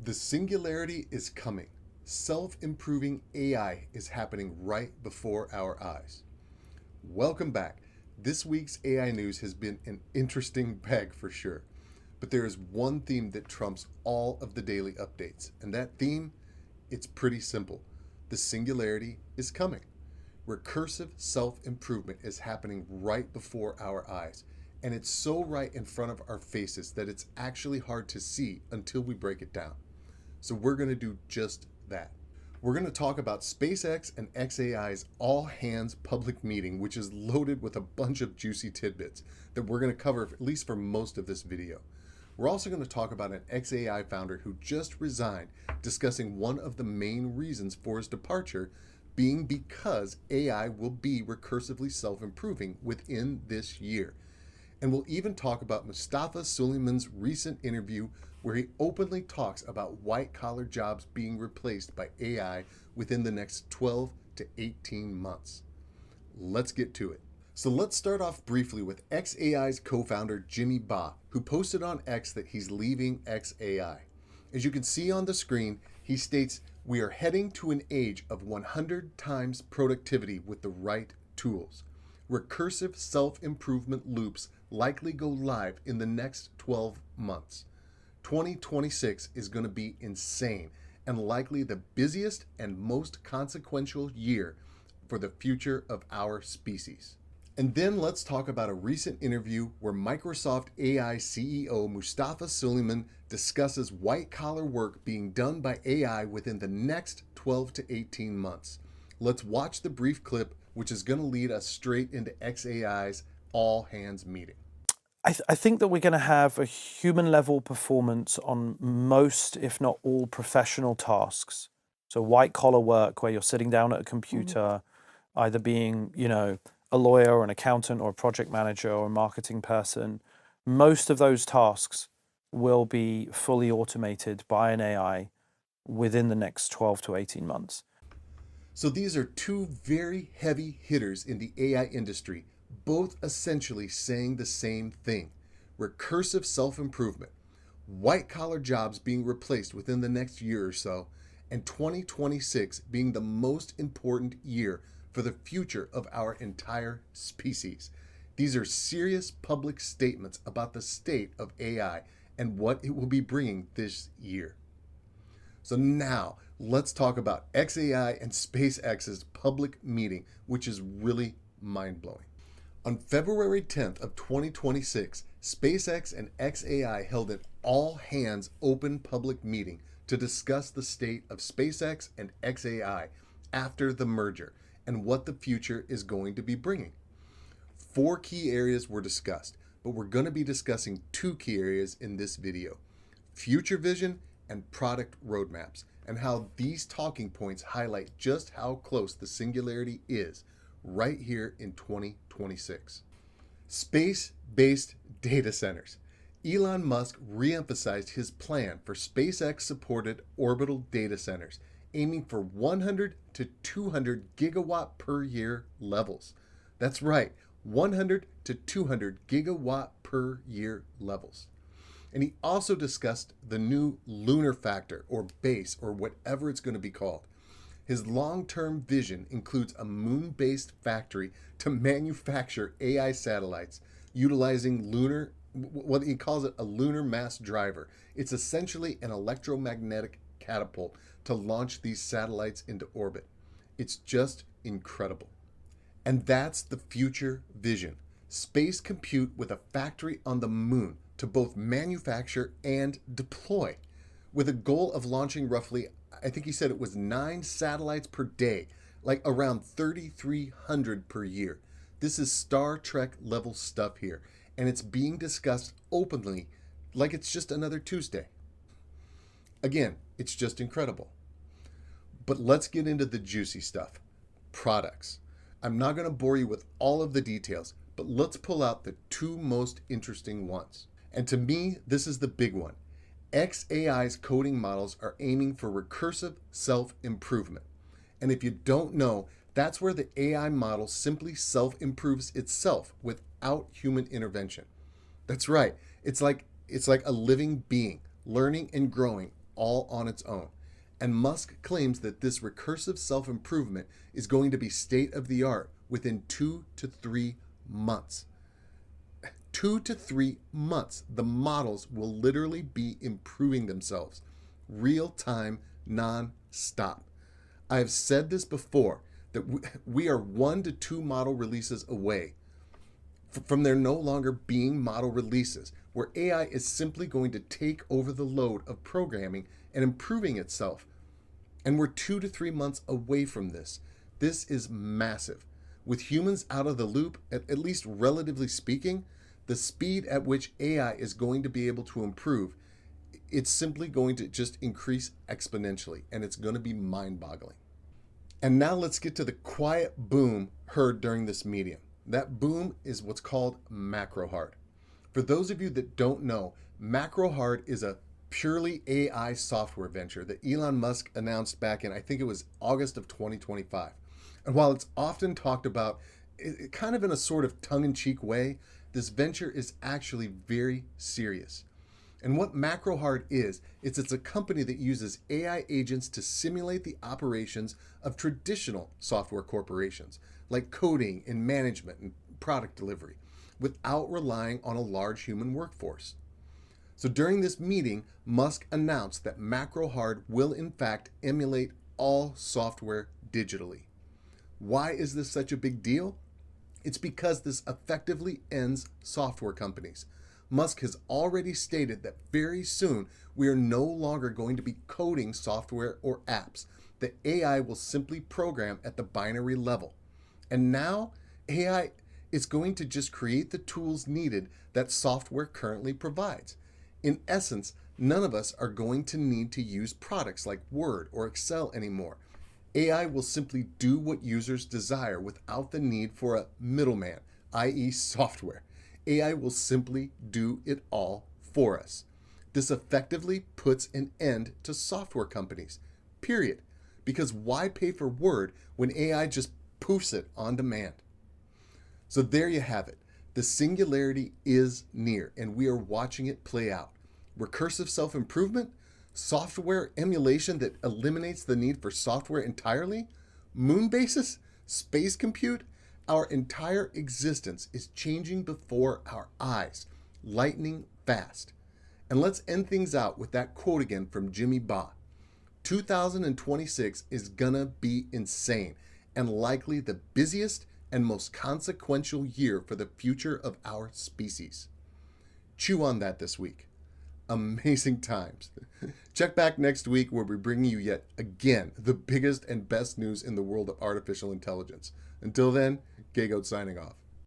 The singularity is coming. Self-improving AI is happening right before our eyes. Welcome back. This week's AI news has been an interesting bag for sure. But there is one theme that trumps all of the daily updates, and that theme, it's pretty simple. The singularity is coming. Recursive self-improvement is happening right before our eyes, and it's so right in front of our faces that it's actually hard to see until we break it down. So we're going to do just that. We're going to talk about SpaceX and xAI's all-hands public meeting, which is loaded with a bunch of juicy tidbits that we're going to cover at least for most of this video. We're also going to talk about an xAI founder who just resigned, discussing one of the main reasons for his departure being because AI will be recursively self-improving within this year. And we'll even talk about Mustafa Suleyman's recent interview where he openly talks about white-collar jobs being replaced by AI within the next 12 to 18 months. Let's get to it. So let's start off briefly with xAI's co-founder Jimmy Ba, who posted on X that he's leaving xAI. As you can see on the screen, he states, "We are heading to an age of 100 times productivity with the right tools. Recursive self-improvement loops likely go live in the next 12 months. 2026 is going to be insane and likely the busiest and most consequential year for the future of our species." And then let's talk about a recent interview where Microsoft AI CEO Mustafa Suleyman discusses white-collar work being done by AI within the next 12 to 18 months. Let's watch the brief clip, which is going to lead us straight into xAI's all-hands meeting. I think that we're going to have a human level performance on most, if not all, professional tasks. So white collar work where you're sitting down at a computer, either being, a lawyer or an accountant or a project manager or a marketing person. Most of those tasks will be fully automated by an AI within the next 12 to 18 months. So these are two very heavy hitters in the AI industry, both essentially saying the same thing: recursive self-improvement, white-collar jobs being replaced within the next year or so, and 2026 being the most important year for the future of our entire species. These are serious public statements about the state of AI and what it will be bringing this year. So now let's talk about xAI and SpaceX's public meeting, which is really mind-blowing. On February 10th of 2026, SpaceX and xAI held an all-hands open public meeting to discuss the state of SpaceX and xAI after the merger and what the future is going to be bringing. 4 key areas were discussed, but we're going to be discussing 2 key areas in this video: future vision and product roadmaps, and how these talking points highlight just how close the singularity is right here in 2026. Space-based data centers. Elon Musk re-emphasized his plan for SpaceX-supported orbital data centers, aiming for 100 to 200 gigawatt per year levels. That's right, 100 to 200 gigawatt per year levels. And he also discussed the new lunar factor or base or whatever it's going to be called. His long-term vision includes a moon-based factory to manufacture AI satellites utilizing what he calls it, a lunar mass driver. It's essentially an electromagnetic catapult to launch these satellites into orbit. It's just incredible. And that's the future vision: space compute with a factory on the moon to both manufacture and deploy, with a goal of launching roughly, I think he said it was 9 satellites per day, like around 3,300 per year. This is Star Trek level stuff here, and it's being discussed openly like it's just another Tuesday. Again, it's just incredible. But let's get into the juicy stuff: products. I'm not going to bore you with all of the details, but let's pull out the 2 most interesting ones. And to me, this is the big one. xAI's coding models are aiming for recursive self-improvement. And if you don't know, that's where the AI model simply self-improves itself without human intervention. That's right. It's like a living being, learning and growing all on its own. And Musk claims that this recursive self-improvement is going to be state of the art within 2 to 3 months. 2 to 3 months, the models will literally be improving themselves, real time, non-stop. I have said this before, that we are 1 to 2 model releases away from there no longer being model releases, where AI is simply going to take over the load of programming and improving itself. And we're 2 to 3 months away from this. This is massive. With humans out of the loop, at least relatively speaking, the speed at which AI is going to be able to improve, it's simply going to just increase exponentially, and it's going to be mind-boggling. And now let's get to the quiet boom heard during this meeting. That boom is what's called Macrohard. For those of you that don't know, Macrohard is a purely AI software venture that Elon Musk announced back in, I think it was August of 2025. And while it's often talked about kind of in a sort of tongue-in-cheek way, this venture is actually very serious. And what Macrohard is, it's a company that uses AI agents to simulate the operations of traditional software corporations, like coding and management and product delivery, without relying on a large human workforce. So during this meeting, Musk announced that Macrohard will in fact emulate all software digitally. Why is this such a big deal? It's because this effectively ends software companies. Musk has already stated that very soon we are no longer going to be coding software or apps. The AI will simply program at the binary level. And now AI is going to just create the tools needed that software currently provides. In essence, none of us are going to need to use products like Word or Excel anymore. AI will simply do what users desire without the need for a middleman, i.e. software. AI will simply do it all for us. This effectively puts an end to software companies, period. Because why pay for Word when AI just poofs it on demand? So there you have it. The singularity is near, and we are watching it play out. Recursive self-improvement, software emulation that eliminates the need for software entirely, moon bases, space compute. Our entire existence is changing before our eyes, lightning fast. And let's end things out with that quote again from Jimmy Ba. 2026 is gonna be insane and likely the busiest and most consequential year for the future of our species. Chew on that this week. Amazing times. Check back next week where we bring you yet again the biggest and best news in the world of artificial intelligence. Until then, Kgoat signing off.